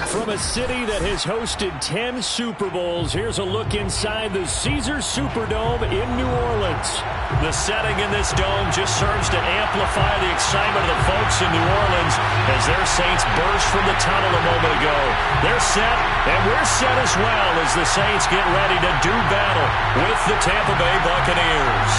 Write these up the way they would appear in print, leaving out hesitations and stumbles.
From a city that has hosted 10 Super Bowls, here's a look inside the Caesars Superdome in New Orleans. The setting in this dome just serves to amplify the excitement of the folks in New Orleans as their Saints burst from the tunnel a moment ago. They're set, and we're set as well as the Saints get ready to do battle with the Tampa Bay Buccaneers.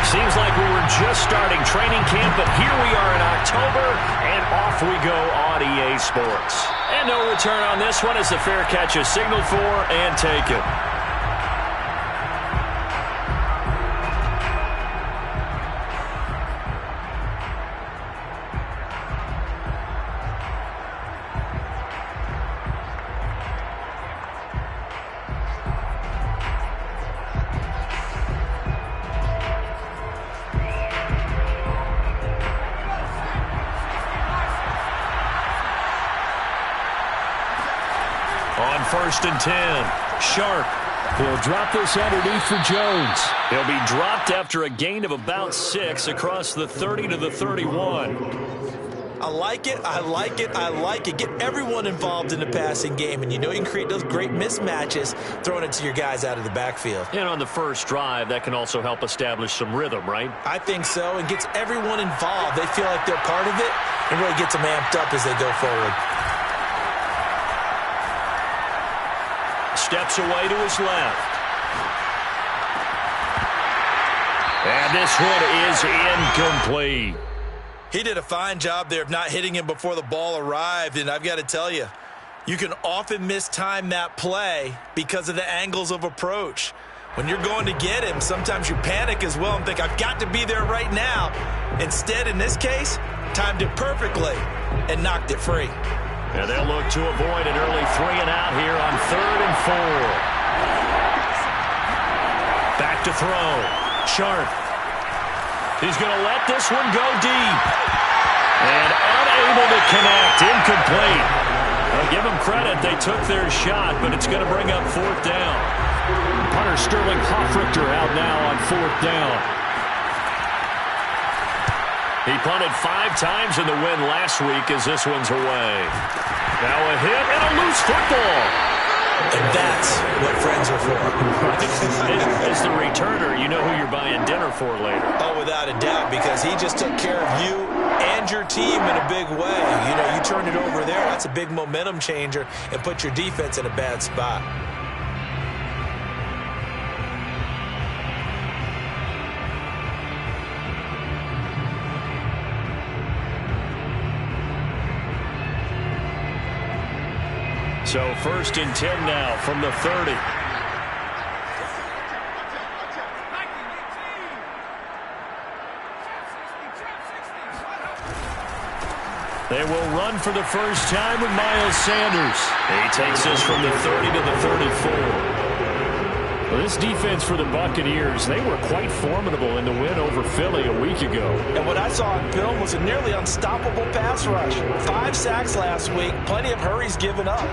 Seems like we were just starting training camp, but here we are in October, and off we go on EA Sports. And no return on this one as the fair catch is signaled for and taken. On 1st and 10, Sharp. He'll drop this underneath for Jones. He'll be dropped after a gain of about 6 across the 30 to the 31. I like it, I like it, I like it. Get everyone involved in the passing game, and you know you can create those great mismatches throwing it to your guys out of the backfield. And on the first drive, that can also help establish some rhythm, right? I think so, and gets everyone involved. They feel like they're part of it, and really gets them amped up as they go forward. Steps away to his left. And this one is incomplete. He did a fine job there of not hitting him before the ball arrived, and I've got to tell you, you can often mistime that play because of the angles of approach. When you're going to get him, sometimes you panic as well and think, I've got to be there right now. Instead, in this case, timed it perfectly and knocked it free. And they'll look to avoid an early 3 and out here on 3rd and 4. Back to throw. Sharp. He's going to let this one go deep. And unable to connect. Incomplete. I'll give them credit. They took their shot, but it's going to bring up 4th down. Punter Sterling Hoffrichter out now on 4th down. He punted 5 times in the win last week as this one's away. Now a hit and a loose football. And that's what friends are for. As the returner, you know who you're buying dinner for later. Oh, without a doubt, because he just took care of you and your team in a big way. You know, you turned it over there. That's a big momentum changer and put your defense in a bad spot. So 1st and 10 now from the 30. They will run for the first time with Miles Sanders. He takes us from the 30 to the 34. Well, this defense for the Buccaneers, they were quite formidable in the win over Philly a week ago. And what I saw on film was a nearly unstoppable pass rush. 5 sacks last week, plenty of hurries given up.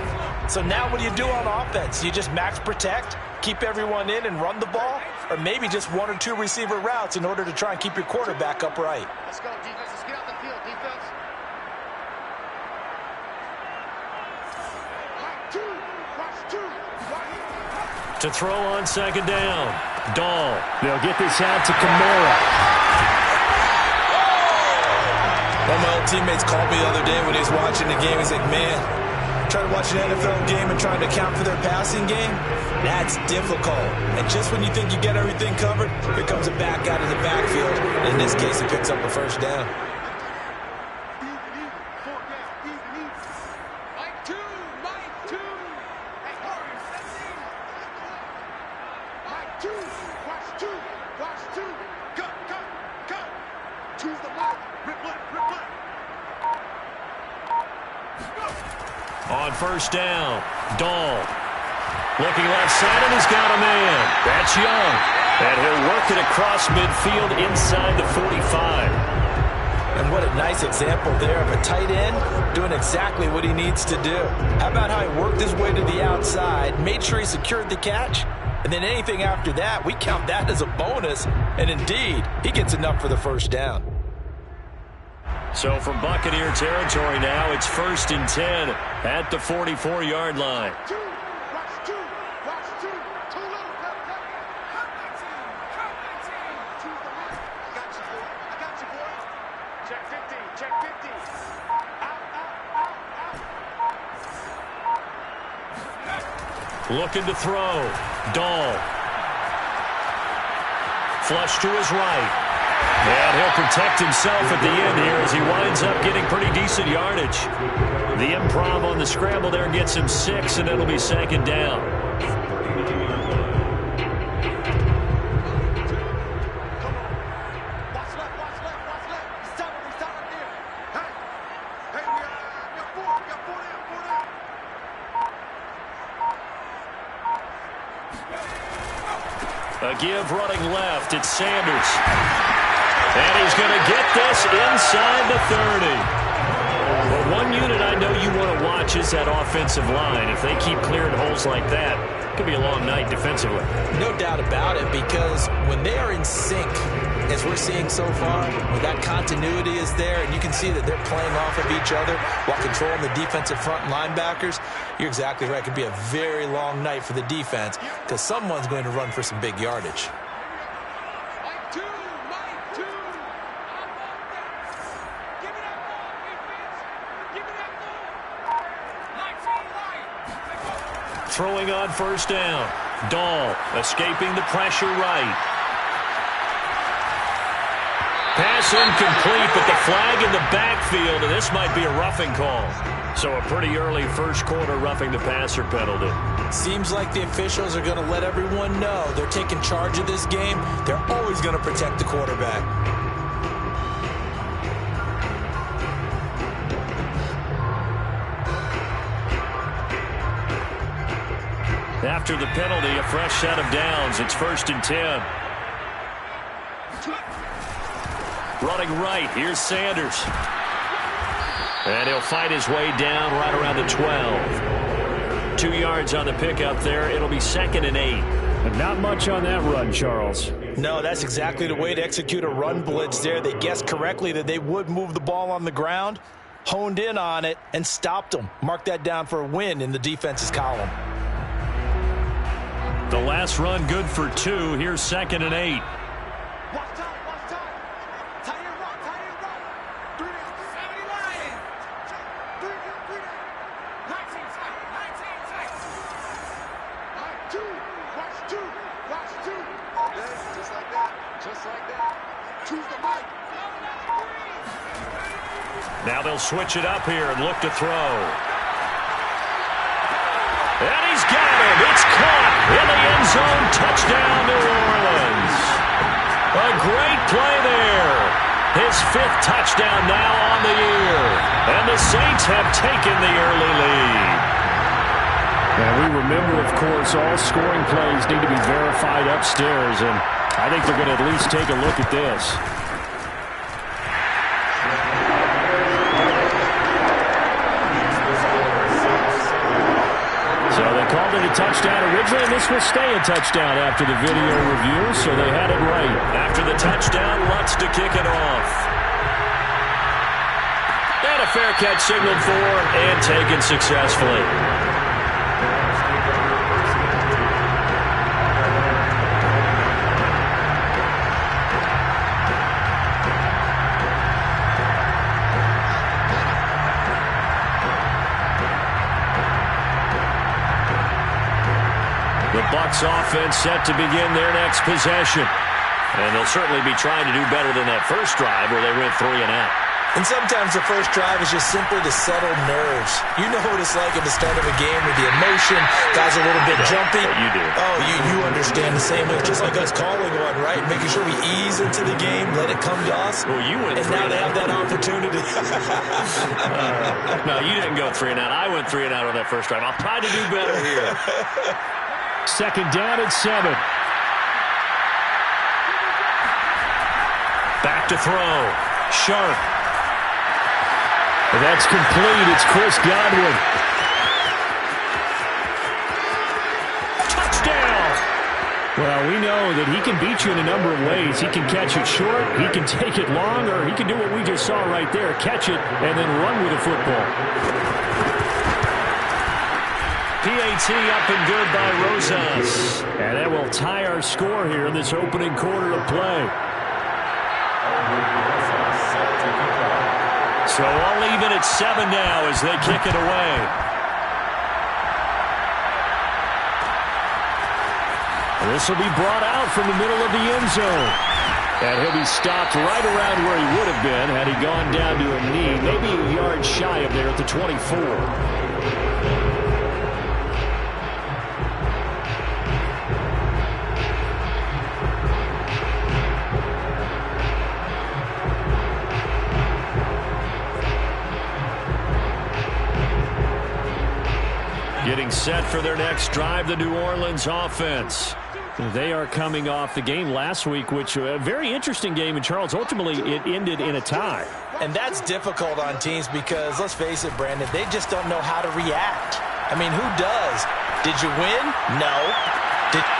So now what do you do on offense? You just max protect, keep everyone in and run the ball, or maybe just 1 or 2 receiver routes in order to try and keep your quarterback upright. Let's go, defense. Let's get out the field, defense. To throw on 2nd down. Dahl. They'll get this out to Kamara. One of my old teammates called me the other day when he was watching the game. He's like, man, trying to watch an NFL game and trying to account for their passing game, that's difficult. And just when you think you get everything covered, here comes a back out of the backfield. In this case, he picks up a 1st down. On 1st down, Dahl. Looking left side, and he's got a man. That's Young. And he'll work it across midfield inside the 45. And what a nice example there of a tight end doing exactly what he needs to do. How about how he worked his way to the outside, made sure he secured the catch, and then anything after that, we count that as a bonus. And indeed, he gets enough for the first down. So from Buccaneer territory now, it's 1st and 10 at the 44-yard line. Looking to throw. Dahl. Flush to his right. And he'll protect himself at the end here as he winds up getting pretty decent yardage. The improv on the scramble there gets him 6, and it'll be 2nd down. A give running left. It's Sanders. And he's going to get this inside the 30. Well, one unit I know you want to watch is that offensive line. If they keep clearing holes like that, it could be a long night defensively. No doubt about it, because when they are in sync, as we're seeing so far, when that continuity is there and you can see that they're playing off of each other while controlling the defensive front linebackers, you're exactly right. It could be a very long night for the defense because someone's going to run for some big yardage. Throwing on 1st down. Dahl escaping the pressure right. Pass incomplete, but the flag in the backfield, and this might be a roughing call. So a pretty early first quarter roughing the passer penalty. Seems like the officials are going to let everyone know they're taking charge of this game. They're always going to protect the quarterback. After the penalty, a fresh set of downs. It's 1st and 10. Running right, here's Sanders. And he'll fight his way down right around the 12. 2 yards on the pickup there. It'll be 2nd and 8. And not much on that run, Charles. No, that's exactly the way to execute a run blitz there. They guessed correctly that they would move the ball on the ground, honed in on it, and stopped them. Mark that down for a win in the defense's column. The last run good for 2. Here's 2nd and 8. Now they'll switch it up here and look to throw. And he's got it. It's caught in the end zone. Touchdown, New Orleans. A great play there. His 5th touchdown now on the year. And the Saints have taken the early lead. And we remember, of course, all scoring plays need to be verified upstairs. And I think they're going to at least take a look at this. Called it a touchdown originally, and this will stay a touchdown after the video review, so they had it right. After the touchdown, Lutz to kick it off. And a fair catch signaled for and taken successfully. The Bucs offense set to begin their next possession. And they'll certainly be trying to do better than that first drive where they went 3 and out. And sometimes the first drive is just simply to settle nerves. You know what it's like at the start of a game with the emotion. Guys are a little bit jumpy. You do. Oh, you understand the same way. Just like us calling one, right? Making sure we ease into the game, let it come to us. Well, you went and now they have that opportunity. No, you didn't go 3 and out. I went 3 and out on that first drive. I'll try to do better here. 2nd down and 7. Back to throw. Sharp. That's complete. It's Chris Godwin. Touchdown! Well, we know that he can beat you in a number of ways. He can catch it short, he can take it long, or he can do what we just saw right there, catch it and then run with the football. PAT up and good by Rosas. And that will tie our score here in this opening quarter of play. So all even at 7 now as they kick it away. This will be brought out from the middle of the end zone. And he'll be stopped right around where he would have been had he gone down to a knee, maybe a yard shy of there at the 24. Getting set for their next drive, the New Orleans offense. They are coming off the game last week, which was a very interesting game. And, Charles, ultimately it ended in a tie. And that's difficult on teams because, let's face it, Brandon, they just don't know how to react. I mean, who does? Did you win? No.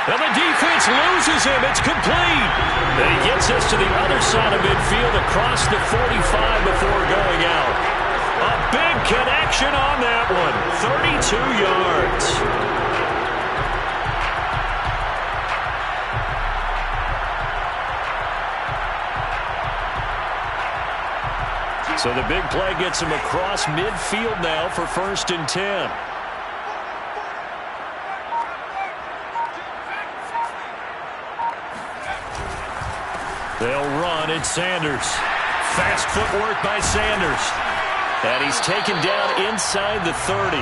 Well, the defense loses him. It's complete. And he gets us to the other side of midfield across the 45 before going out. A big connection on that one. 32 yards. So the big play gets him across midfield now for 1st and 10. They'll run. It's Sanders. Fast footwork by Sanders. And he's taken down inside the 30.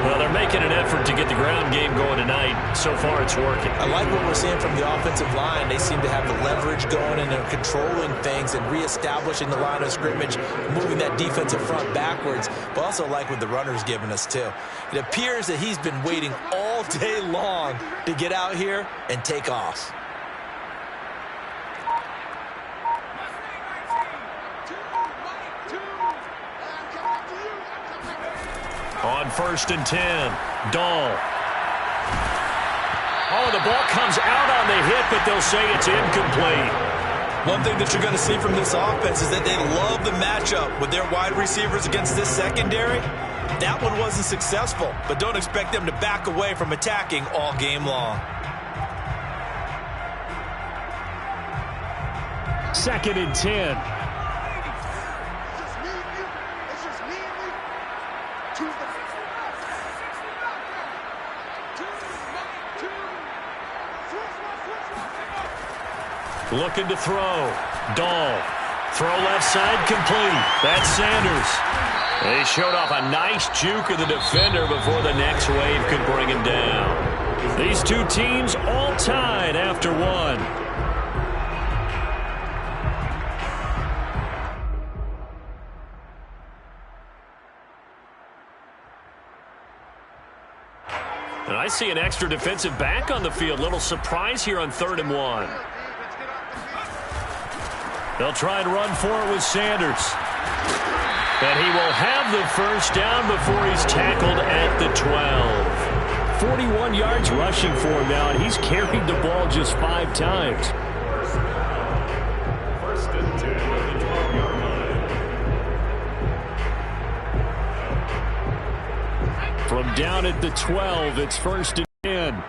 Well, they're making an effort to get the ground game going tonight. So far, it's working. I like what we're seeing from the offensive line. They seem to have the leverage going and they're controlling things and reestablishing the line of scrimmage, moving that defensive front backwards. But also like what the runner's giving us, too. It appears that he's been waiting all day long to get out here and take off. On 1st and 10, Dahl. Oh, the ball comes out on the hit, but they'll say it's incomplete. One thing that you're going to see from this offense is that they love the matchup with their wide receivers against this secondary. That one wasn't successful, but don't expect them to back away from attacking all game long. 2nd and 10. Looking to throw. Dahl. Throw left side complete. That's Sanders. They showed off a nice juke of the defender before the next wave could bring him down. These two teams all tied after one. And I see an extra defensive back on the field. Little surprise here on 3rd and 1. They'll try and run for it with Sanders. And he will have the first down before he's tackled at the 12. 41 yards rushing for him now, and he's carried the ball just 5 times. 1st and 10 at the 12-yard line. From down at the 12, it's 1st and 10.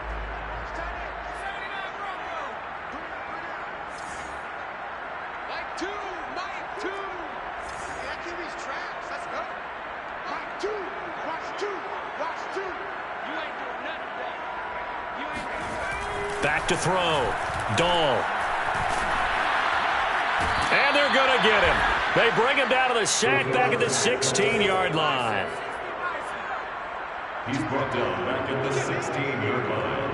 Back to throw. Dahl. And they're going to get him. They bring him down to the sack back at the 16-yard line. He's brought down back at the 16-yard line.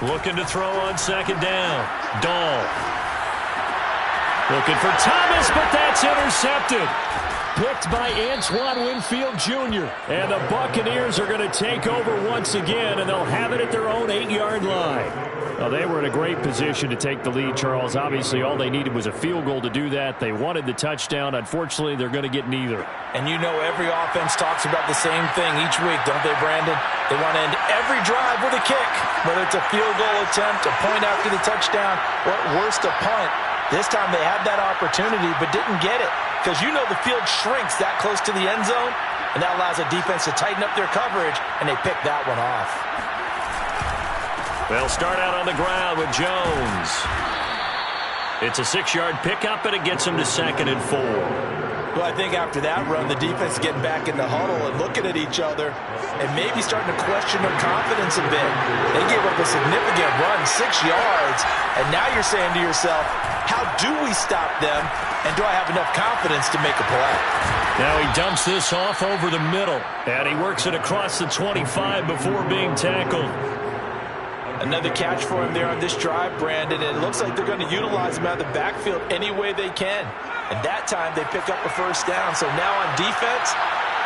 Looking to throw on 2nd down. Dahl. Looking for Thomas, but that's intercepted. Picked by Antoine Winfield Jr. And the Buccaneers are going to take over once again, and they'll have it at their own 8-yard line. Well, they were in a great position to take the lead, Charles. Obviously, all they needed was a field goal to do that. They wanted the touchdown. Unfortunately, they're going to get neither. And you know every offense talks about the same thing each week, don't they, Brandon? They want to end every drive with a kick, whether it's a field goal attempt, a point after the touchdown, or at worst, a punt. This time they had that opportunity but didn't get it because you know the field shrinks that close to the end zone, and that allows a defense to tighten up their coverage, and they pick that one off. They'll start out on the ground with Jones. It's a 6-yard pickup, and it gets them to 2nd and 4. Well, I think after that run, the defense is getting back in the huddle and looking at each other and maybe starting to question their confidence a bit. They gave up a significant run, 6 yards, and now you're saying to yourself, how do we stop them, and do I have enough confidence to make a play? Now he dumps this off over the middle, and he works it across the 25 before being tackled. Another catch for him there on this drive, Brandon, and it looks like they're going to utilize him out of the backfield any way they can. And that time they pick up a first down. So now on defense,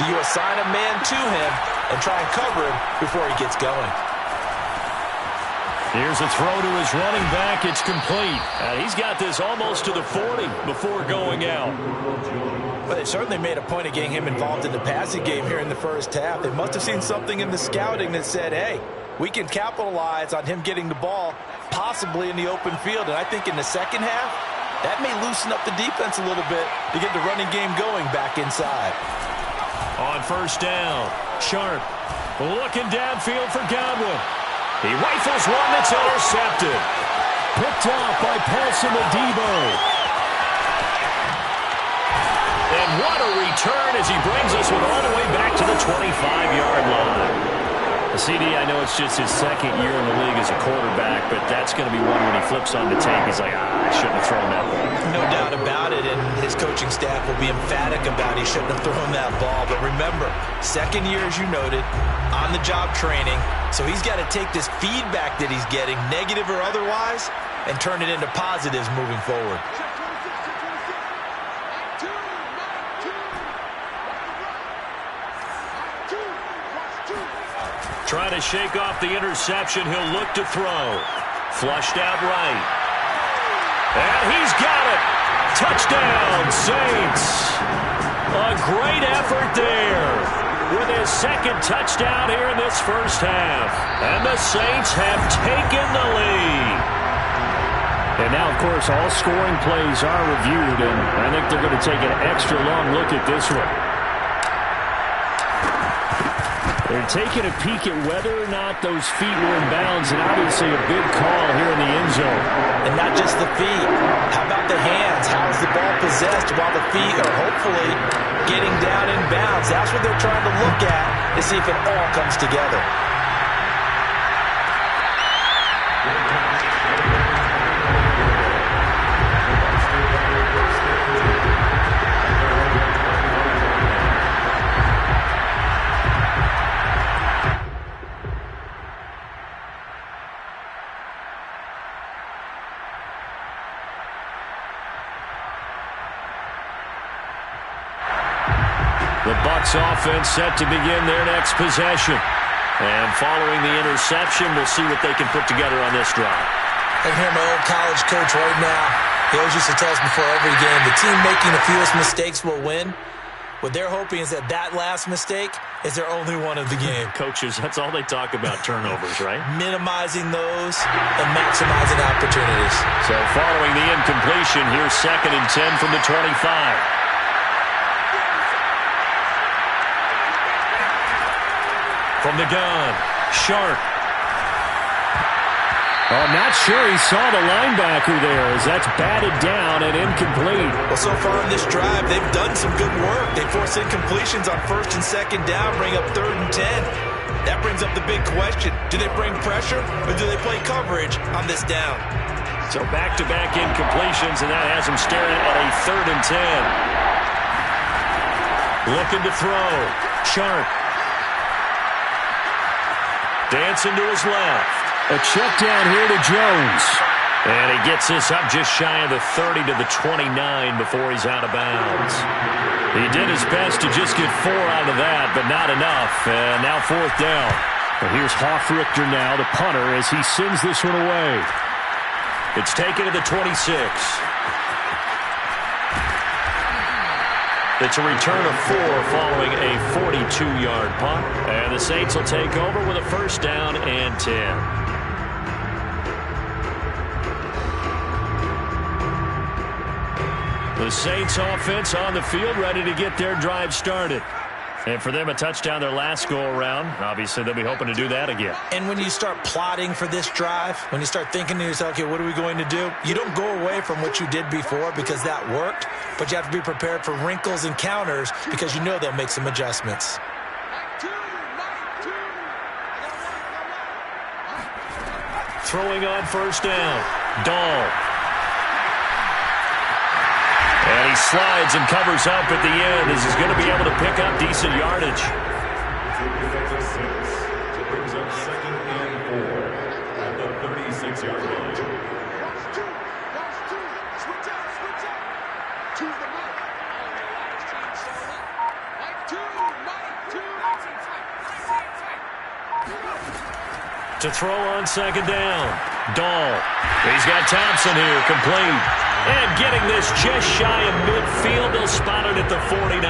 you assign a man to him and try and cover him before he gets going. Here's a throw to his running back. It's complete. And he's got this almost to the 40 before going out. But they certainly made a point of getting him involved in the passing game here in the first half. They must have seen something in the scouting that said, hey, we can capitalize on him getting the ball possibly in the open field. And I think in the second half, that may loosen up the defense a little bit to get the running game going back inside. On first down, Sharp looking downfield for Godwin. He rifles one that's intercepted. Picked off by Paulson Adebo. And what a return as he brings us all the way back to the 25-yard line. CD, I know it's just his second year in the league as a quarterback, but that's going to be one when he flips on the tape. He's like, I shouldn't have thrown that ball. No doubt about it, and his coaching staff will be emphatic about he shouldn't have thrown that ball. But remember, second year, as you noted, on-the-job training, so he's got to take this feedback that he's getting, negative or otherwise, and turn it into positives moving forward. Trying to shake off the interception. He'll look to throw. Flushed out right. And he's got it. Touchdown, Saints. A great effort there with his second touchdown here in this first half. And the Saints have taken the lead. And now, of course, all scoring plays are reviewed, and I think they're going to take an extra long look at this one. They're taking a peek at whether or not those feet were in bounds, and obviously a big call here in the end zone. And not just the feet. How about the hands? How is the ball possessed while the feet are hopefully getting down in bounds? That's what they're trying to look at to see if it all comes together. The Bucs offense set to begin their next possession. And following the interception, we'll see what they can put together on this drive. I hear my old college coach right now. He always used to tell us before every game, the team making the fewest mistakes will win. What they're hoping is that that last mistake is their only one of the game. Coaches, that's all they talk about, turnovers, right? Minimizing those and maximizing opportunities. So following the incompletion, here's 2nd and 10 from the 25. From the gun, Sharp. Oh, I'm not sure he saw the linebacker there as that's batted down and incomplete. Well, so far on this drive, they've done some good work. They force incompletions on 1st and 2nd down, bring up 3rd and 10. That brings up the big question. Do they bring pressure or do they play coverage on this down? So back-to-back incompletions, and that has them staring at a 3rd and 10. Looking to throw. Sharp. Dancing to his left. A check down here to Jones. And he gets this up just shy of the 30 to the 29 before he's out of bounds. He did his best to just get 4 out of that, but not enough. And now 4th down. And here's Hoffrichter now, the punter, as he sends this one away. It's taken to the 26. It's a return of 4 following a 42-yard punt. And the Saints will take over with a 1st down and 10. The Saints offense on the field, ready to get their drive started. And for them, a touchdown their last go-around. Obviously, they'll be hoping to do that again. And when you start plotting for this drive, when you start thinking to yourself, okay, what are we going to do? You don't go away from what you did before because that worked, but you have to be prepared for wrinkles and counters because you know they'll make some adjustments. Throwing on 1st down. Dahl. And he slides and covers up at the end. This is going to be able to pick up decent yardage. Brings up 2nd and 4 at the 36-yard line. To throw on 2nd down. Dahl. He's got Thompson here, complete. And getting this just shy of midfield, they'll spot it at the 49.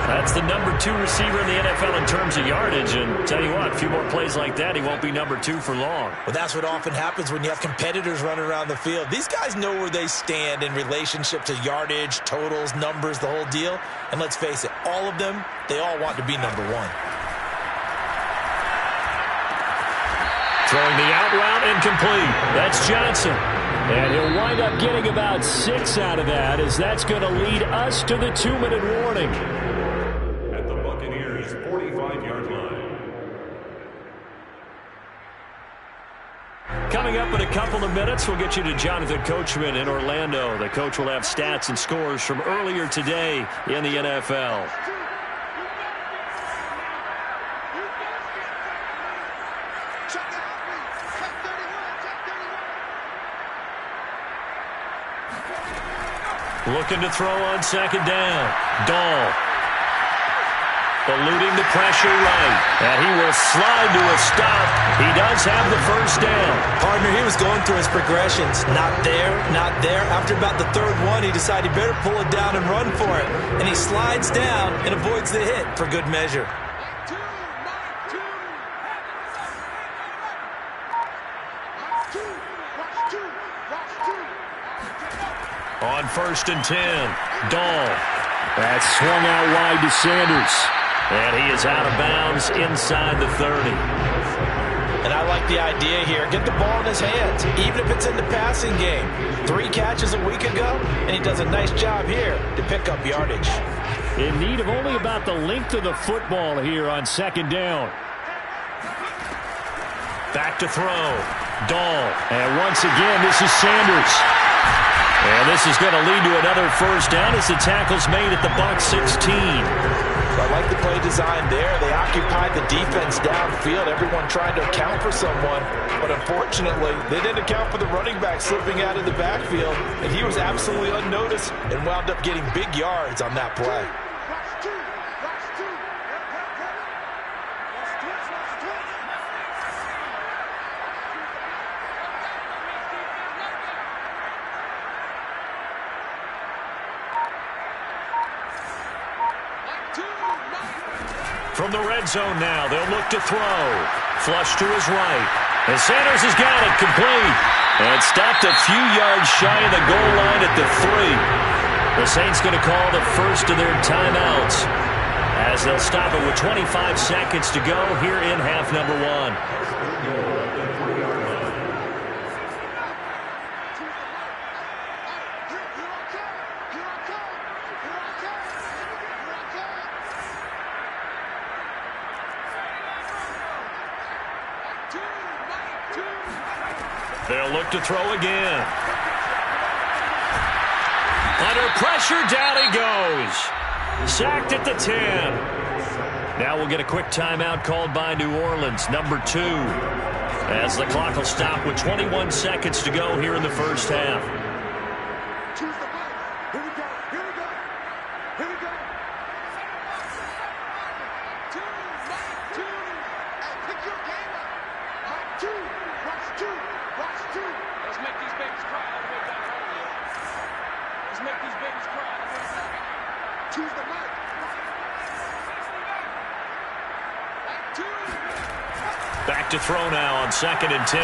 That's the number 2 receiver in the NFL in terms of yardage. And tell you what, a few more plays like that, he won't be number 2 for long. Well, that's what often happens when you have competitors running around the field. These guys know where they stand in relationship to yardage, totals, numbers, the whole deal. And let's face it, all of them, they all want to be number 1. Throwing the out route incomplete. That's Johnson. And he'll wind up getting about 6 out of that, as that's going to lead us to the 2-minute warning. At the Buccaneers' 45-yard line. Coming up in a couple of minutes, we'll get you to Jonathan Coachman in Orlando. The coach will have stats and scores from earlier today in the NFL. Looking to throw on 2nd down. Dahl. Eluding the pressure right. And he will slide to a stop. He does have the 1st down. Partner, he was going through his progressions. Not there, not there. After about the 3rd one, he decided he better pull it down and run for it. And he slides down and avoids the hit for good measure. On 1st and 10, Dahl. That's swung out wide to Sanders. And he is out of bounds inside the 30. And I like the idea here. Get the ball in his hands, even if it's in the passing game. 3 catches a week ago, and he does a nice job here to pick up yardage. In need of only about the length of the football here on 2nd down. Back to throw. Dahl. And once again, this is Sanders. And this is going to lead to another 1st down as the tackle's made at the Bucs 16. I like the play design there. They occupied the defense downfield, everyone trying to account for someone. But unfortunately, they didn't account for the running back slipping out of the backfield. And he was absolutely unnoticed and wound up getting big yards on that play. From the red zone now, they'll look to throw. Flush to his right. And Sanders has got it complete. And stopped a few yards shy of the goal line at the 3. The Saints going to call the first of their timeouts as they'll stop it with 25 seconds to go here in half number 1. They'll look to throw again. Under pressure, down he goes. Sacked at the 10. Now we'll get a quick timeout called by New Orleans, number 2. As the clock will stop with 21 seconds to go here in the first half. Choose the mic. Here we go. Here we go. Here we go. Two. And pick your game up. Mic 2. Watch 2. Watch 2. Let's make these babies cry all the way down here. Let's make these babies cry all the way down. Choose the mic. Back to throw now on 2nd and 10.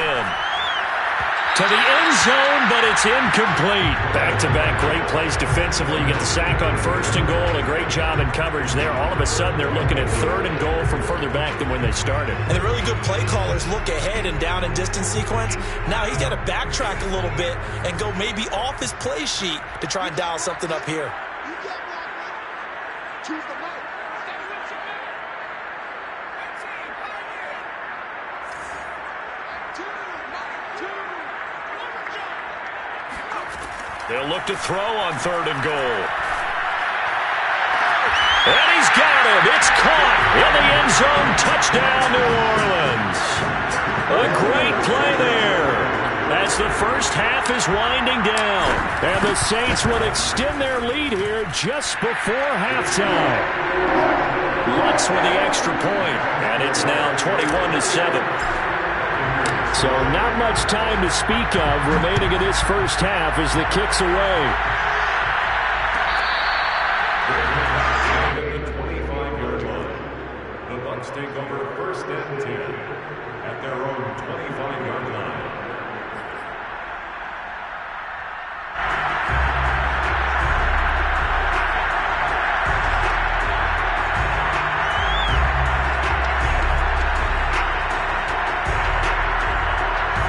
To the end zone, but it's incomplete. Back-to-back great plays defensively. You get the sack on 1st and goal. A great job in coverage there. All of a sudden, they're looking at 3rd and goal from further back than when they started. And the really good play callers look ahead and down and distance sequence. Now he's got to backtrack a little bit and go maybe off his play sheet to try and dial something up here. Choose the mic. They'll look to throw on 3rd and goal. And he's got him. It's caught in the end zone. Touchdown, New Orleans. A great play there as the first half is winding down. And the Saints would extend their lead here just before halftime. Lutz with the extra point, and it's now 21-7. So not much time to speak of remaining in this first half as the kick's away. At the 25-yard line, the Bucs take over 1st and 10 at their own 25-yard line.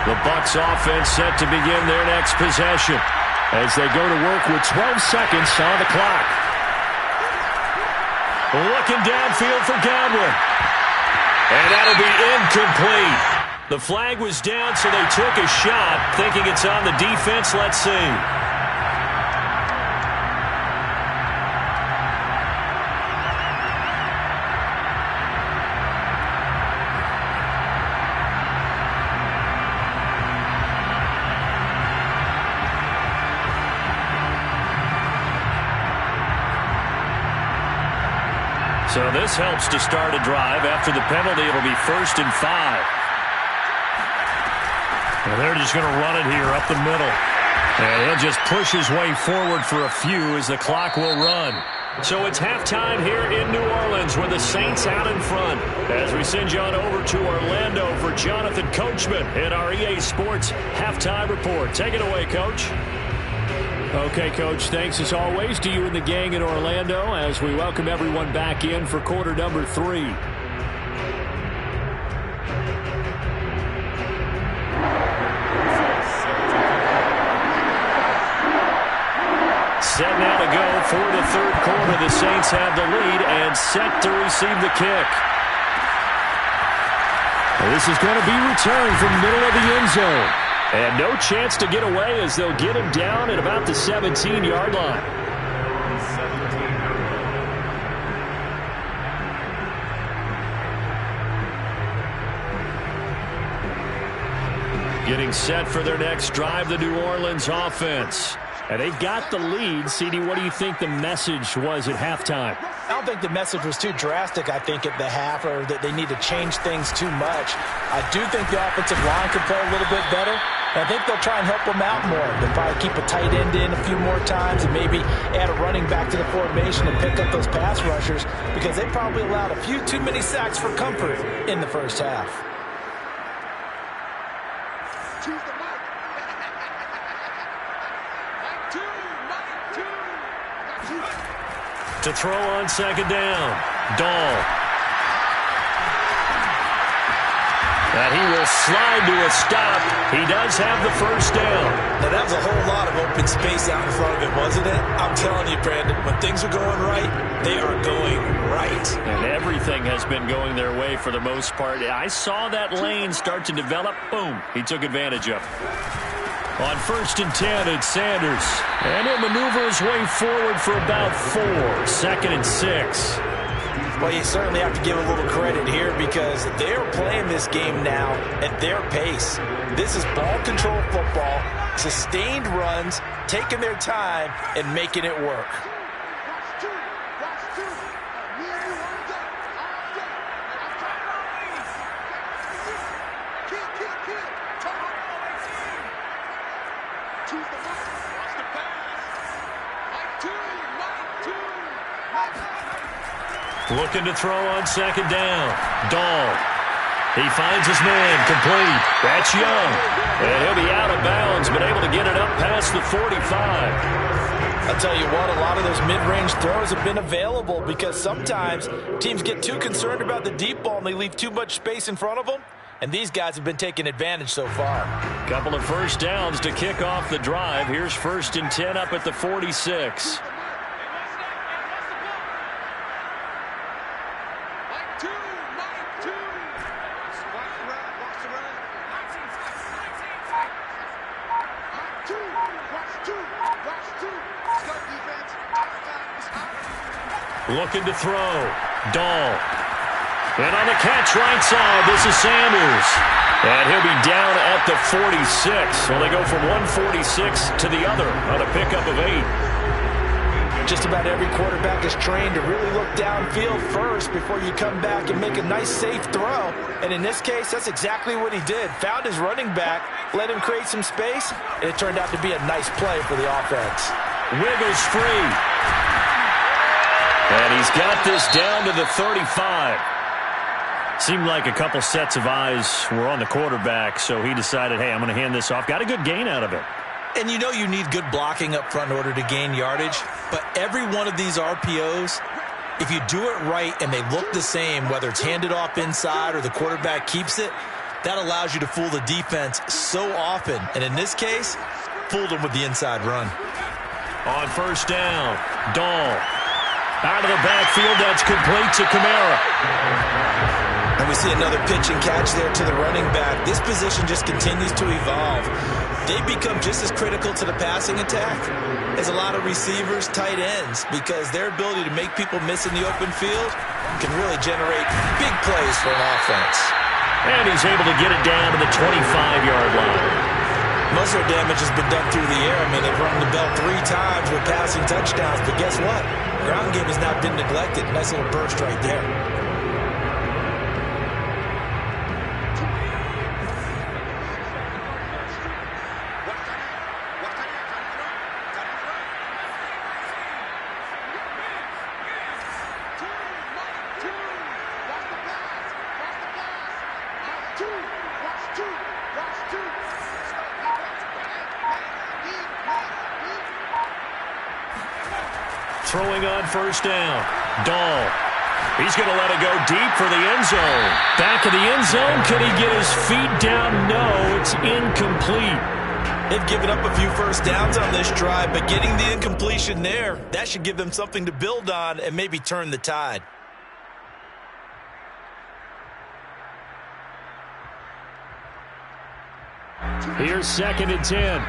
The Bucs offense set to begin their next possession as they go to work with 12 seconds on the clock. Looking downfield for Godwin. And that'll be incomplete. The flag was down, so they took a shot, thinking it's on the defense. Let's see. So this helps to start a drive. After the penalty, it'll be 1st and 5. And they're just going to run it here up the middle. And he'll just push his way forward for a few as the clock will run. So it's halftime here in New Orleans with the Saints out in front. As we send you on over to Orlando for Jonathan Coachman in our EA Sports Halftime Report. Take it away, Coach. Okay, Coach, thanks as always to you and the gang in Orlando as we welcome everyone back in for quarter number 3. Set now to go for the 3rd quarter. The Saints have the lead and set to receive the kick. This is going to be returned from the middle of the end zone. And no chance to get away as they'll get him down at about the 17-yard line. Getting set for their next drive, the New Orleans offense. And they've got the lead. CD, what do you think the message was at halftime? I don't think the message was too drastic, I think, at the half, or that they need to change things too much. I do think the offensive line could play a little bit better. And I think they'll try and help them out more. They'll probably keep a tight end in a few more times and maybe add a running back to the formation and pick up those pass rushers because they probably allowed a few too many sacks for comfort in the first half. Choose the mic. Mic 2. To throw on 2nd down. Dahl. And he will slide to a stop. He does have the 1st down. Now, that was a whole lot of open space out in front of him, wasn't it? I'm telling you, Brandon, when things are going right, they are going right. And everything has been going their way for the most part. I saw that lane start to develop. Boom. He took advantage of it. On 1st and 10, it's Sanders. And he'll maneuver his way forward for about 4. 2nd and 6. Well, you certainly have to give a little credit here because they're playing this game now at their pace. This is ball control football, sustained runs, taking their time, and making it work. Looking to throw on second down. Dahl. He finds his man complete. That's Young. And he'll be out of bounds, but able to get it up past the 45. I'll tell you what, a lot of those mid-range throws have been available because sometimes teams get too concerned about the deep ball and they leave too much space in front of them. And these guys have been taking advantage so far. Couple of first downs to kick off the drive. Here's 1st and 10 up at the 46. Looking to throw. Dahl. And on the catch right side, this is Sanders. And he'll be down at the 46. So they go from 146 to the other on a pickup of 8. Just about every quarterback is trained to really look downfield first before you come back and make a nice, safe throw. And in this case, that's exactly what he did. Found his running back, let him create some space, and it turned out to be a nice play for the offense. Wiggles free. And he's got this down to the 35. Seemed like a couple sets of eyes were on the quarterback, so he decided, hey, I'm going to hand this off. Got a good gain out of it. And you know you need good blocking up front in order to gain yardage, but every one of these RPOs, if you do it right and they look the same, whether it's handed off inside or the quarterback keeps it, that allows you to fool the defense so often. And in this case, fooled them with the inside run. On first down, Dahl. Out of the backfield, that's complete to Kamara. And we see another pitch and catch there to the running back. This position just continues to evolve. They become just as critical to the passing attack as a lot of receivers, tight ends, because their ability to make people miss in the open field can really generate big plays for an offense. And he's able to get it down to the 25-yard line. Most of their damage has been done through the air. I mean, they've rung the bell 3 times with passing touchdowns, but guess what? Ground game has now been neglected. Nice little burst right there. Throwing on first down. Dahl. He's going to let it go deep for the end zone. Back of the end zone. Can he get his feet down? No, it's incomplete. They've given up a few first downs on this drive, but getting the incompletion there, that should give them something to build on and maybe turn the tide. Here's 2nd and 10.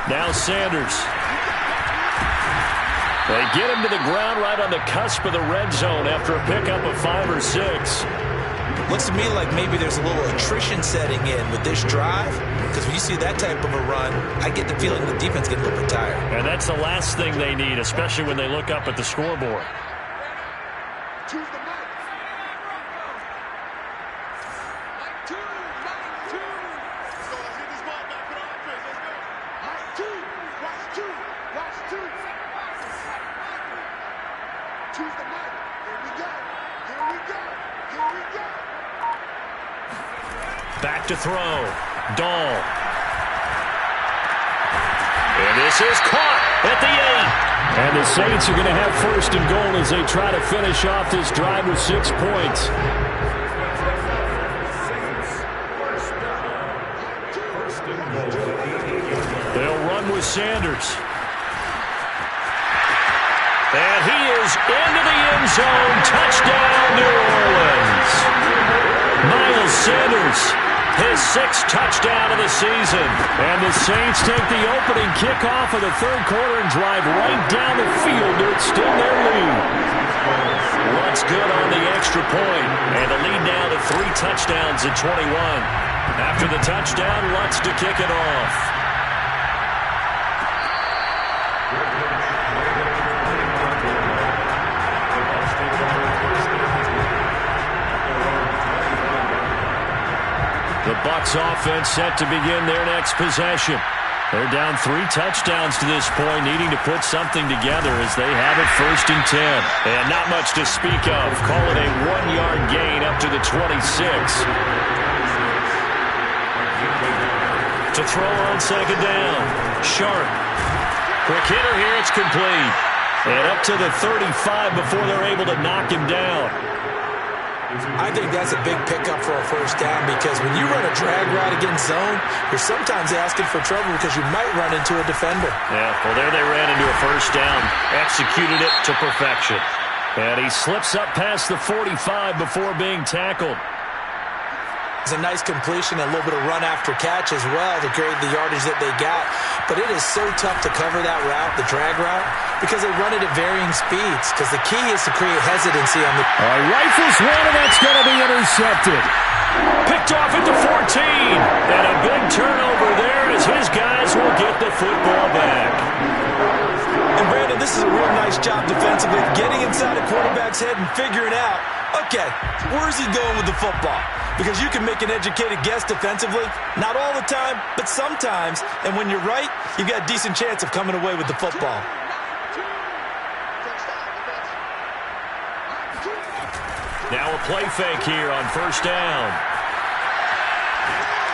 Now Sanders. They get him to the ground right on the cusp of the red zone after a pickup of 5 or 6. Looks to me like maybe there's a little attrition setting in with this drive, because when you see that type of a run, I get the feeling the defense getting a little bit tired. And that's the last thing they need, especially when they look up at the scoreboard. Back to throw. Dahl. And this is caught at the 8. And the Saints are going to have 1st and goal as they try to finish off this drive with 6 points. They'll run with Sanders. And he is into the end zone. Touchdown, New Orleans. Miles Sanders His 6th touchdown of the season. And the Saints take the opening kickoff of the third quarter and drive right down the field to extend their lead. Lutz good on the extra point, and the lead now to 3 touchdowns at 21. After the touchdown, Lutz to kick it off. The Bucs offense set to begin their next possession. They're down 3 touchdowns to this point, needing to put something together as they have it 1st and 10. And not much to speak of. Call it a 1-yard gain up to the 26. To throw on 2nd down. Sharp. Quick hitter here. It's complete. And up to the 35 before they're able to knock him down. I think that's a big pickup for a 1st down because when you run a drag route against zone, you're sometimes asking for trouble because you might run into a defender. Yeah, well, there they ran into a 1st down. Executed it to perfection. And he slips up past the 45 before being tackled. It's a nice completion, a little bit of run after catch as well to create the yardage that they got. But it is so tough to cover that route, the drag route, because they run it at varying speeds. Because the key is to create hesitancy on the... Rifles one, and that's going to be intercepted. Picked off at the 14. And a big turnover there as his guys will get the football back. And Brandon, this is a real nice job defensively, getting inside a quarterback's head and figuring out, okay, where's he going with the football? Because you can make an educated guess defensively. Not all the time, but sometimes. And when you're right, you've got a decent chance of coming away with the football. Now a play fake here on 1st down.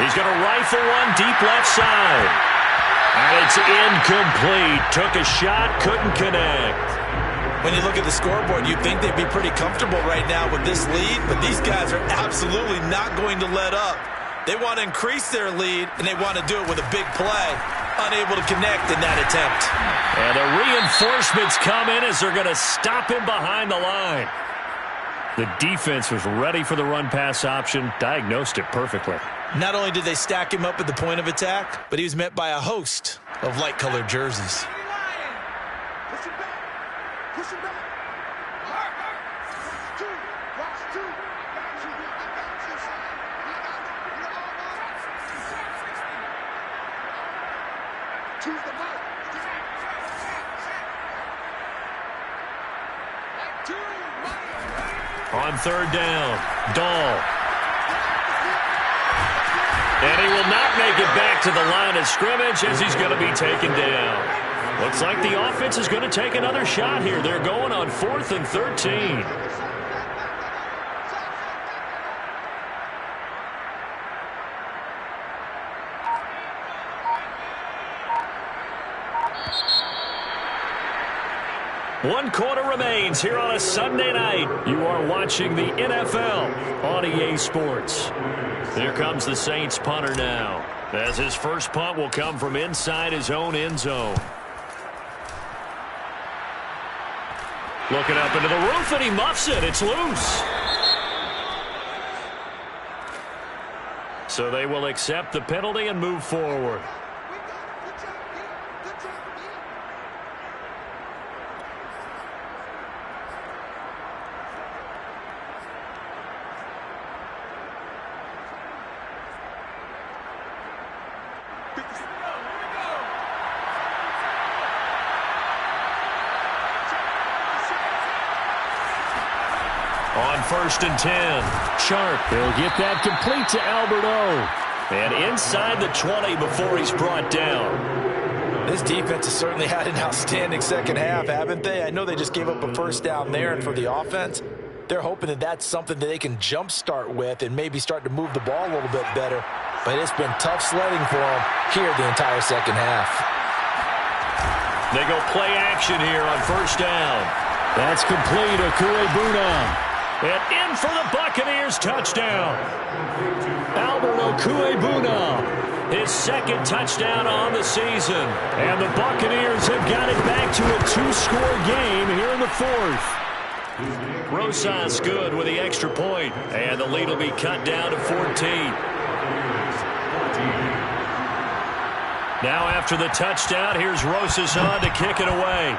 He's going to rifle one deep left side. And it's incomplete. Took a shot, couldn't connect. When you look at the scoreboard, you'd think they'd be pretty comfortable right now with this lead, but these guys are absolutely not going to let up. They want to increase their lead, and they want to do it with a big play. Unable to connect in that attempt. And the reinforcements come in as they're going to stop him behind the line. The defense was ready for the run-pass option, diagnosed it perfectly. Not only did they stack him up at the point of attack, but he was met by a host of light-colored jerseys. On 3rd down, Dahl. And he will not make it back to the line of scrimmage as he's going to be taken down. Looks like the offense is going to take another shot here. They're going on 4th and 13. One quarter remains here on a Sunday night. You are watching the NFL on EA Sports. Here comes the Saints punter now, as his first punt will come from inside his own end zone. Looking up into the roof, and he muffs it. It's loose. So they will accept the penalty and move forward. On 1st and 10, Sharp. He'll get that complete to Alberto. And inside the 20 before he's brought down. This defense has certainly had an outstanding second half, haven't they? I know they just gave up a 1st down there, and for the offense, they're hoping that that's something that they can jumpstart with and maybe start to move the ball a little bit better. But it's been tough sledding for them here the entire second half. They go play action here on 1st down. That's complete. Okuebuna. And in for the Buccaneers touchdown. Albert Okuebuna. His 2nd touchdown on the season. And the Buccaneers have got it back to a 2-score game here in the 4th. Rosas good with the extra point. And the lead will be cut down to 14. Now after the touchdown, here's Rosas on to kick it away.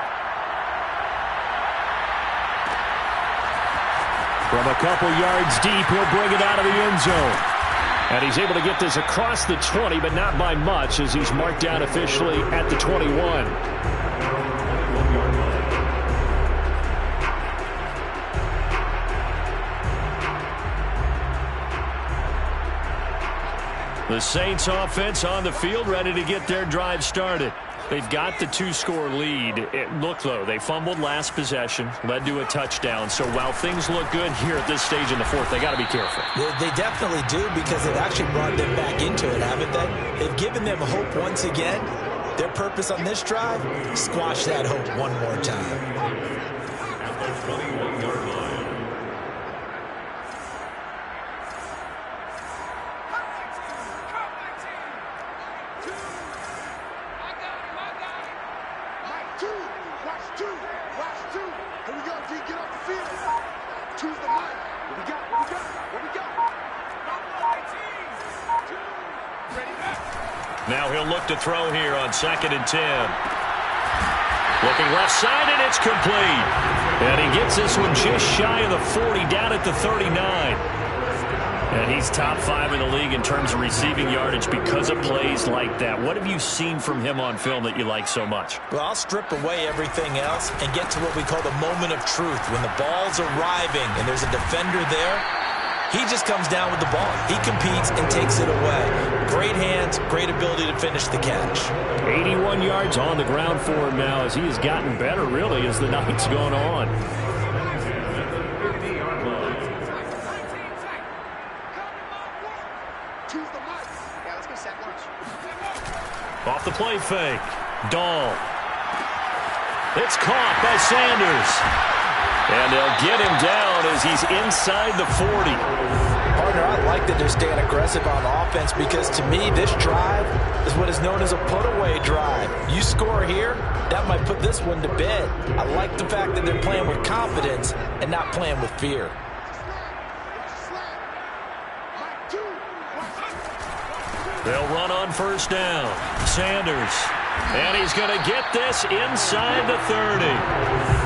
From a couple yards deep, he'll bring it out of the end zone. And he's able to get this across the 20, but not by much, as he's marked down officially at the 21. The Saints offense on the field, ready to get their drive started. They've got the 2-score lead. Look, though, they fumbled last possession, led to a touchdown. So while things look good here at this stage in the fourth, they got to be careful. They definitely do, because they've actually brought them back into it, haven't they? They've given them hope once again. Their purpose on this drive, squash that hope one more time. At the 21-yard line. Now he'll look to throw here on 2nd and 10. Looking left side, and it's complete. And he gets this one just shy of the 40, down at the 39. And he's top 5 in the league in terms of receiving yardage because of plays like that. What have you seen from him on film that you like so much? Well, I'll strip away everything else and get to what we call the moment of truth. When the ball's arriving and there's a defender there, he just comes down with the ball. He competes and takes it away. Great hands, great ability to finish the catch. 81 yards on the ground for him now, as he has gotten better, really, as the night's gone on. Off the play fake. Dahl. It's caught by Sanders. And they'll get him down as he's inside the 40. Partner, I like that they're staying aggressive on offense, because to me, this drive is what is known as a put-away drive. You score here, that might put this one to bed. I like the fact that they're playing with confidence and not playing with fear. They'll run on first down. Sanders. And he's going to get this inside the 30.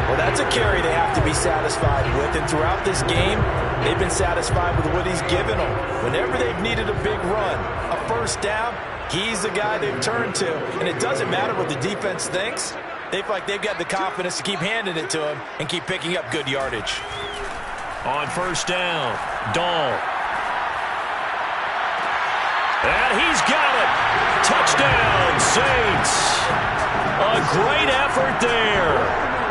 Well, that's a carry they have to be satisfied with. And throughout this game, they've been satisfied with what he's given them. Whenever they've needed a big run, a first down, he's the guy they've turned to. And it doesn't matter what the defense thinks. They feel like they've got the confidence to keep handing it to him and keep picking up good yardage. On first down, Dahl. And he's got it. Touchdown, Saints. A great effort there.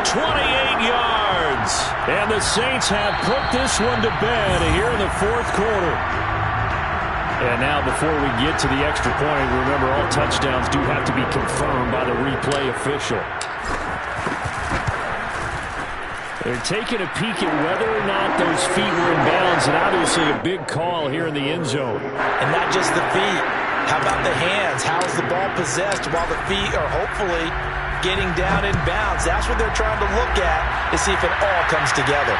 28 yards. And the Saints have put this one to bed here in the fourth quarter. And now before we get to the extra point, remember all touchdowns do have to be confirmed by the replay official. They're taking a peek at whether or not those feet were in bounds, and obviously a big call here in the end zone. And not just the feet. How about the hands? How is the ball possessed while the feet are hopefully getting down in bounds? That's what they're trying to look at to see if it all comes together.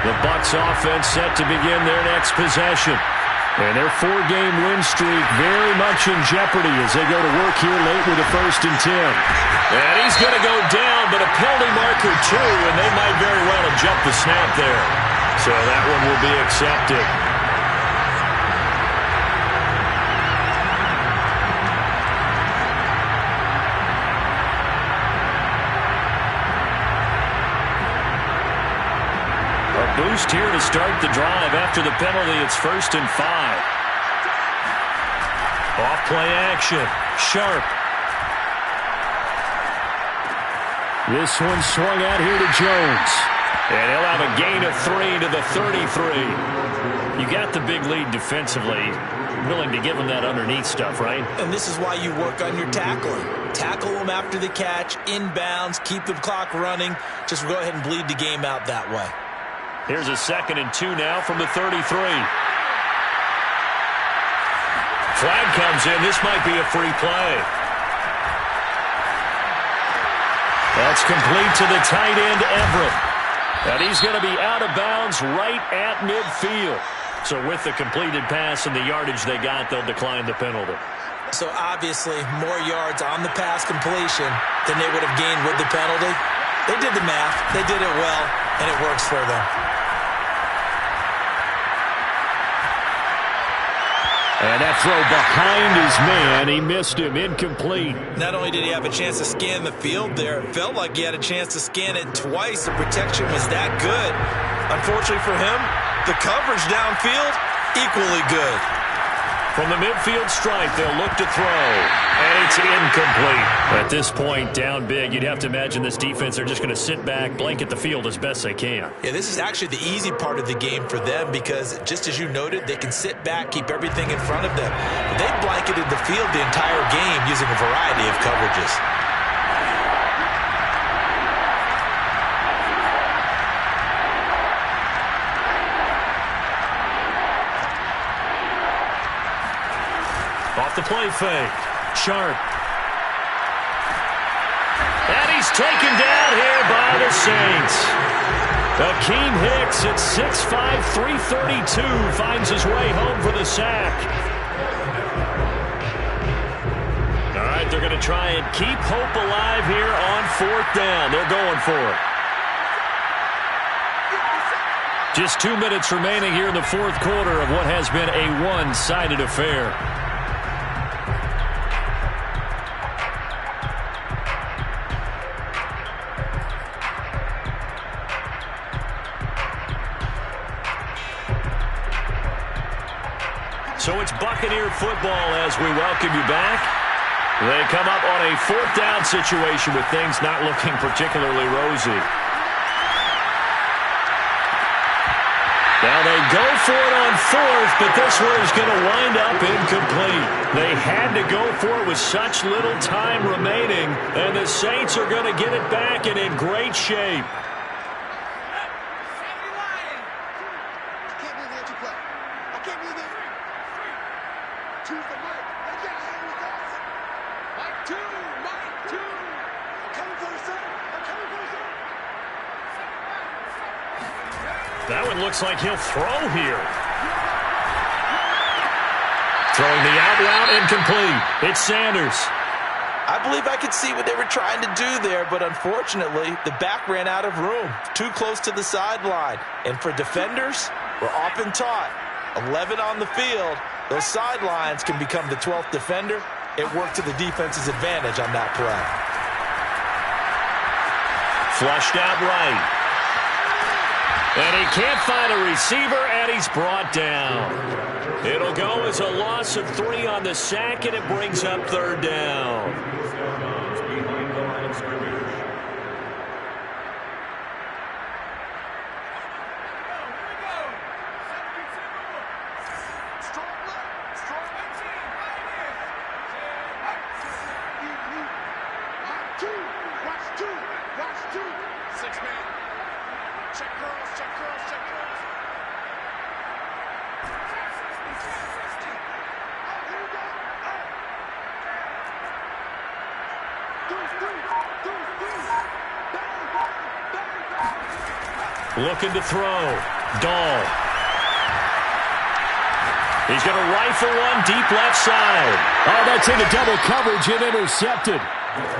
The Bucs offense set to begin their next possession. And their 4-game win streak very much in jeopardy as they go to work here late with a 1st and 10. And he's going to go down, but a penalty marker too, and they might very well have jumped the snap there. So that one will be accepted. Boost here to start the drive. After the penalty, it's 1st and 5. Off play action. Sharp. This one swung out here to Jones. And he'll have a gain of 3 to the 33. You got the big lead defensively. Willing to give him that underneath stuff, right? And this is why you work on your tackling. Tackle them after the catch, inbounds, keep the clock running. Just go ahead and bleed the game out that way. Here's a 2nd and 2 now from the 33. Flag comes in. This might be a free play. That's complete to the tight end, Everett. And he's going to be out of bounds right at midfield. So with the completed pass and the yardage they got, they'll decline the penalty. So obviously more yards on the pass completion than they would have gained with the penalty. They did the math. They did it well, and it works for them. And that throw behind his man, he missed him, incomplete. Not only did he have a chance to scan the field there, it felt like he had a chance to scan it twice. The protection was that good. Unfortunately for him, the coverage downfield, equally good. From the midfield stripe, they'll look to throw, and it's incomplete. At this point, down big, you'd have to imagine this defense are just going to sit back, blanket the field as best they can. Yeah, this is actually the easy part of the game for them because, just as you noted, they can sit back, keep everything in front of them. But they blanketed the field the entire game using a variety of coverages. Off the play fake. Sharp. And he's taken down here by the Saints. Akeem Hicks at 6'5", 332 finds his way home for the sack. All right, they're going to try and keep hope alive here on 4th down. They're going for it. Just 2 minutes remaining here in the 4th quarter of what has been a one-sided affair. So it's Buccaneer football as we welcome you back. They come up on a 4th down situation with things not looking particularly rosy. Now they go for it on 4th, but this one is going to wind up incomplete. They had to go for it with such little time remaining, and the Saints are going to get it back and in great shape. That one looks like he'll throw here. Throwing the out route incomplete. It's Sanders. I believe I could see what they were trying to do there, but unfortunately, the back ran out of room. Too close to the sideline. And for defenders, we're often taught, 11 on the field, those sidelines can become the 12th defender. It worked to the defense's advantage on that play. Flushed out right. And he can't find a receiver, and he's brought down. It'll go as a loss of 3 on the sack, and it brings up 3rd down. Behind the line of scrimmage. Looking to throw. Dahl. He's going to rifle one deep left side. Oh, that's into double coverage and intercepted.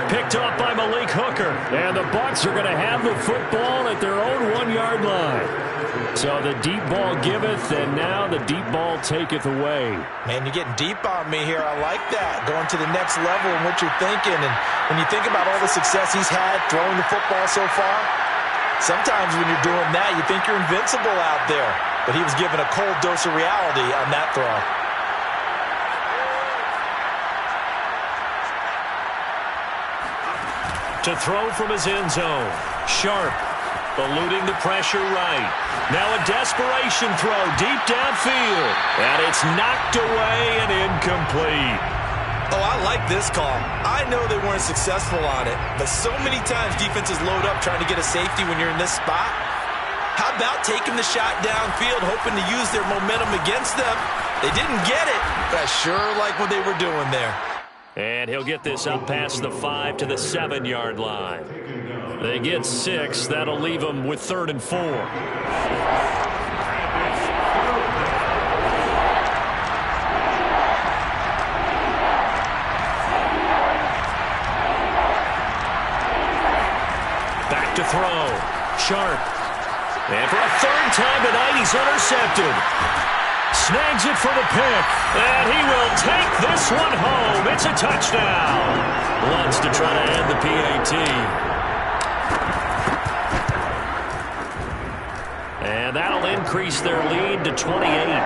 Picked off by Malik Hooker. And the Bucs are going to have the football at their own 1-yard line. So the deep ball giveth, and now the deep ball taketh away. Man, you're getting deep on me here. I like that. Going to the next level in what you're thinking. And when you think about all the success he's had throwing the football so far, sometimes when you're doing that, you think you're invincible out there. But he was given a cold dose of reality on that throw. To throw from his end zone. Sharp. Eluding the pressure right. Now a desperation throw deep downfield. And it's knocked away and incomplete. Oh, I like this call. I know they weren't successful on it, but so many times defenses load up trying to get a safety when you're in this spot. How about taking the shot downfield, hoping to use their momentum against them, They didn't get it, but I sure like what they were doing there. And he'll get this up past the 5 to the 7-yard line. They get 6. That'll leave them with 3rd and 4. Back to throw. Sharp. And for a 3rd time tonight, he's intercepted. Snags it for the pick, and he will take this one home. It's a touchdown. Wants to try to end the PAT. And that'll increase their lead to 28.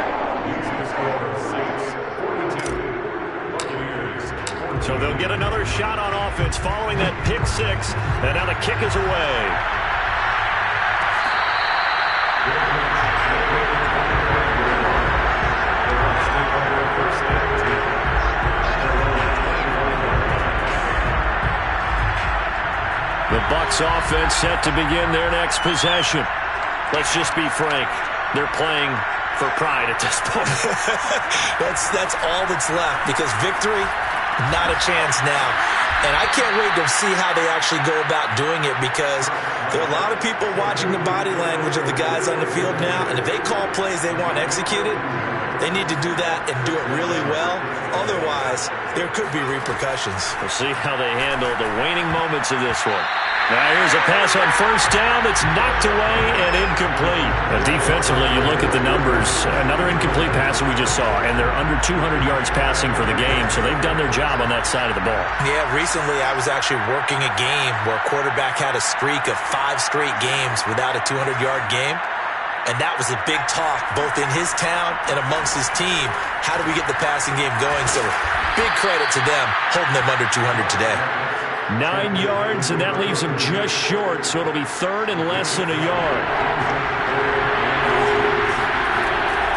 So they'll get another shot on offense following that pick 6, and now the kick is away. The Bucs offense set to begin their next possession. Let's just be frank. They're playing for pride at this point. That's all that's left, because victory, not a chance now. And I can't wait to see how they actually go about doing it, because there are a lot of people watching the body language of the guys on the field now, and if they call plays they want executed, they need to do that and do it really well. Otherwise, there could be repercussions. We'll see how they handle the waning moments of this one. Now here's a pass on 1st down that's knocked away and incomplete. Defensively, you look at the numbers. Another incomplete pass that we just saw, and they're under 200 yards passing for the game, so they've done their job on that side of the ball. Yeah, recently I was actually working a game where a quarterback had a streak of 5 straight games without a 200-yard game. And that was a big talk, both in his town and amongst his team. How do we get the passing game going? So big credit to them, holding them under 200 today. 9 yards, and that leaves him just short, so it'll be 3rd and less than a yard.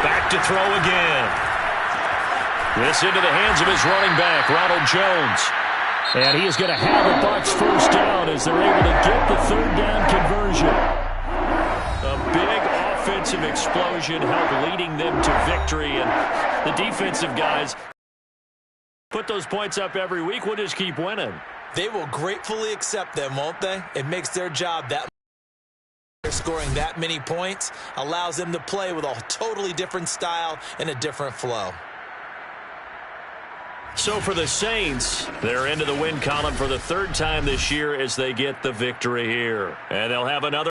Back to throw again. This into the hands of his running back, Ronald Jones. And he is going to have a Bucs 1st down as they're able to get the 3rd down conversion. A big offensive explosion helped leading them to victory, and the defensive guys put those points up every week. We'll just keep winning. They will gratefully accept them, won't they? It makes their job that much. Scoring that many points allows them to play with a totally different style and a different flow. So for the Saints, they're into the win column for the 3rd time this year as they get the victory here. And they'll have another